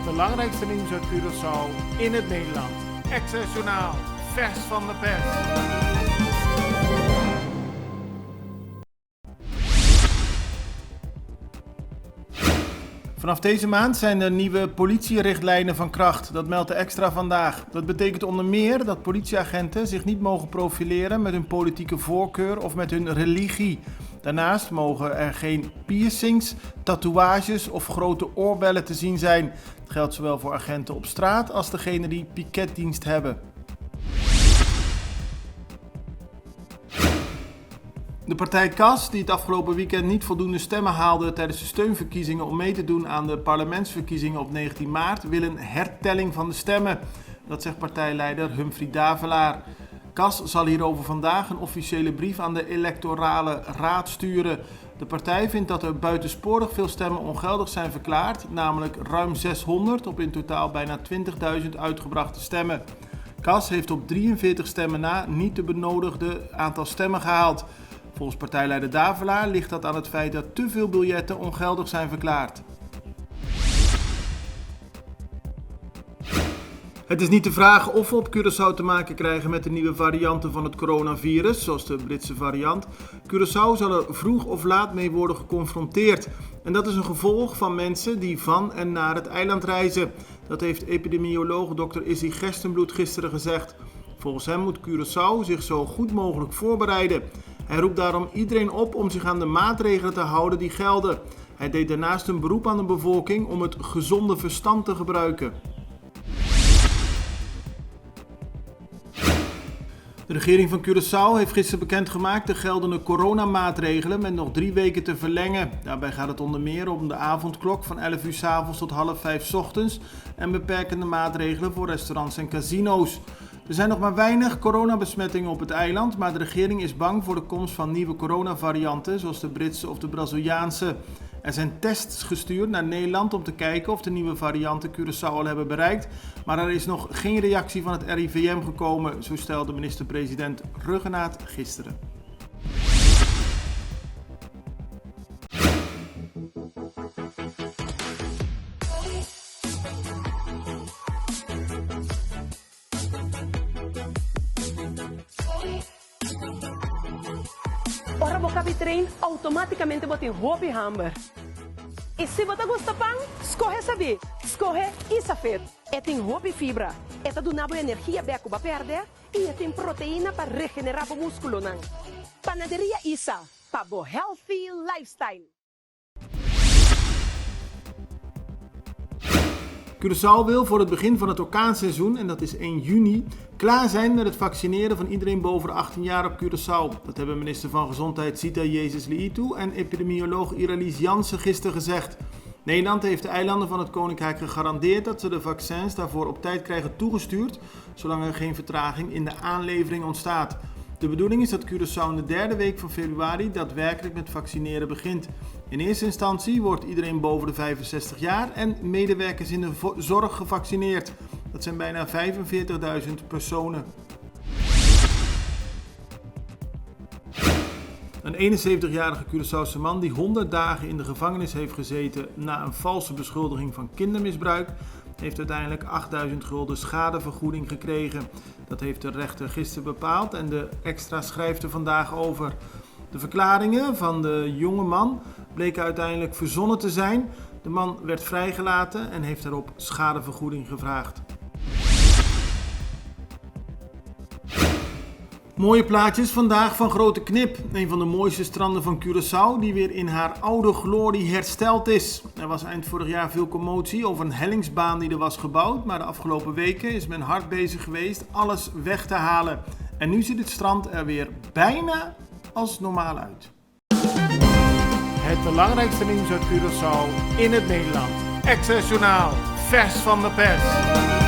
Het belangrijkste nieuws uit Curaçao in het Nederland. Access Journaal, vers van de pers. Vanaf deze maand zijn er nieuwe politierichtlijnen van kracht. Dat meldt de Extra vandaag. Dat betekent onder meer dat politieagenten zich niet mogen profileren met hun politieke voorkeur of met hun religie. Daarnaast mogen er geen piercings, tatoeages of grote oorbellen te zien zijn. Dat geldt zowel voor agenten op straat als degenen die piketdienst hebben. De partij CAS, die het afgelopen weekend niet voldoende stemmen haalde tijdens de steunverkiezingen om mee te doen aan de parlementsverkiezingen op 19 maart, wil een hertelling van de stemmen. Dat zegt partijleider Humphrey Davelaar. CAS zal hierover vandaag een officiële brief aan de electorale raad sturen. De partij vindt dat er buitensporig veel stemmen ongeldig zijn verklaard, namelijk ruim 600 op in totaal bijna 20.000 uitgebrachte stemmen. CAS heeft op 43 stemmen na niet de benodigde aantal stemmen gehaald. Volgens partijleider Davelaar ligt dat aan het feit dat te veel biljetten ongeldig zijn verklaard. Het is niet de vraag of we op Curaçao te maken krijgen met de nieuwe varianten van het coronavirus, zoals de Britse variant. Curaçao zal er vroeg of laat mee worden geconfronteerd. En dat is een gevolg van mensen die van en naar het eiland reizen. Dat heeft epidemioloog Dr. Izzy Gerstenbloed gisteren gezegd. Volgens hem moet Curaçao zich zo goed mogelijk voorbereiden. Hij roept daarom iedereen op om zich aan de maatregelen te houden die gelden. Hij deed daarnaast een beroep aan de bevolking om het gezonde verstand te gebruiken. De regering van Curaçao heeft gisteren bekendgemaakt de geldende coronamaatregelen met nog 3 weken te verlengen. Daarbij gaat het onder meer om de avondklok van 11 uur 's avonds tot 4:30 's ochtends en beperkende maatregelen voor restaurants en casino's. Er zijn nog maar weinig coronabesmettingen op het eiland, maar de regering is bang voor de komst van nieuwe coronavarianten zoals de Britse of de Braziliaanse. Er zijn tests gestuurd naar Nederland om te kijken of de nieuwe varianten Curaçao al hebben bereikt, maar er is nog geen reactie van het RIVM gekomen, zo stelde minister-president Ruggenaat gisteren. Ora você cabe trem, automaticamente botem roupa e hamburger. E se você gosta pão, escorre saber. Escorre isa fet. E tem roupa e fibra. Eta do nabo energia beco para perder e tem proteína para regenerar o músculo não. Panaderia Isa, para o healthy lifestyle. Curaçao wil voor het begin van het orkaanseizoen, en dat is 1 juni, klaar zijn met het vaccineren van iedereen boven de 18 jaar op Curaçao. Dat hebben minister van Gezondheid Sita Jezus Liitu en epidemioloog Iralies Jansen gisteren gezegd. Nederland heeft de eilanden van het Koninkrijk gegarandeerd dat ze de vaccins daarvoor op tijd krijgen toegestuurd, zolang er geen vertraging in de aanlevering ontstaat. De bedoeling is dat Curaçao in de 3e week van februari daadwerkelijk met vaccineren begint. In eerste instantie wordt iedereen boven de 65 jaar en medewerkers in de zorg gevaccineerd. Dat zijn bijna 45.000 personen. Een 71-jarige Curaçaose man die 100 dagen in de gevangenis heeft gezeten na een valse beschuldiging van kindermisbruik, heeft uiteindelijk 8.000 gulden schadevergoeding gekregen. Dat heeft de rechter gisteren bepaald en de Extra schrijft er vandaag over. De verklaringen van de jonge man bleken uiteindelijk verzonnen te zijn. De man werd vrijgelaten en heeft daarop schadevergoeding gevraagd. Mooie plaatjes vandaag van Grote Knip, een van de mooiste stranden van Curaçao die weer in haar oude glorie hersteld is. Er was eind vorig jaar veel commotie over een hellingsbaan die er was gebouwd, maar de afgelopen weken is men hard bezig geweest alles weg te halen. En nu ziet het strand er weer bijna als normaal uit. Het belangrijkste nieuws uit Curaçao in het Nederland. Access Journaal, vers van de pers.